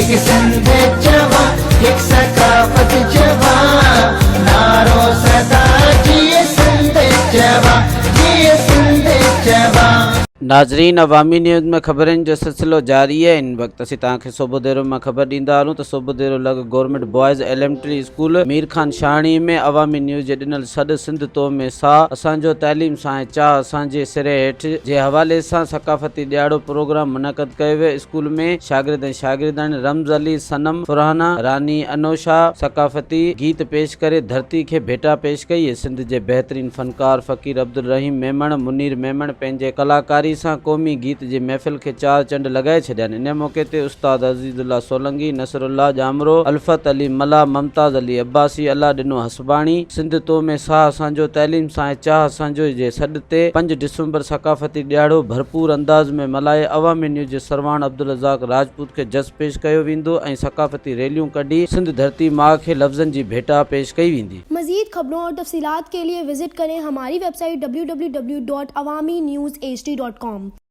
एक सिंध जवा, एक सकाफत जवा, नारो सदा जिए सिंध जवा, जिए सिंध जवा। नाजरीन, अवामी न्यूज़ में ख़बरनि जो सिलसिलो जारी है। इन वक्त असीं तव्हांखे सुबुह देर में ख़बर ॾींदा हलूं त सुबुह देर लॻ government boys elementary school Mir Khan Shahani में अवामी न्यूज़ जे ॾिनल सॾु सिंध तो में सा असांजो तइलीम सां चाह असांजे सिरे हेठि जे हवाले सां सकाफ़ती ॾियारो प्रोग्राम मुनक़द कयो वियो। स्कूल में शागिर्द ऐं शागिर्दाणी रमज़ अली, सनम, फुरहाना, रानी अनोशा सकाफ़ती गीत पेश करे धरती खे भेटा पेश कई। सिंध जे बहितरीन फनकार फ़कीर अब्दुल रहीम मेमण, मुनीर मेमण पंहिंजे कलाकारी सां क़ौमी गीत जी महफ़िल खे चार चंड लगाए छॾियनि। इन मौक़े ते उस्ताद अज़ीज़ुल्लाह सोलंकी, नसरुल्लाह जामरो, अल्फत अली मला, मुमताज़ अली अब्बासी, अल्लाह ॾिनो हसबाणी, सिंध तो में साह असांजो तइलीम सां चाह असांजो जे सॾ ते 5 डिसंबर सकाफ़ती ॾियारो भरपूर अंदाज़ में मल्हाए अवामी न्यूज़ जे सरवाण अब्दुल रज़ाक राजपूत खे जस पेश कयो वेंदो ऐं सकाफ़ती रैलियूं कढी सिंध धरती माँ के लफ्ज़नि जी भेटा पेश कई वेंदी। मज़ीद खबरों और तफसीलात के लिए विजिट करें हमारी वेबसाइट www.awamiNewsHD.com।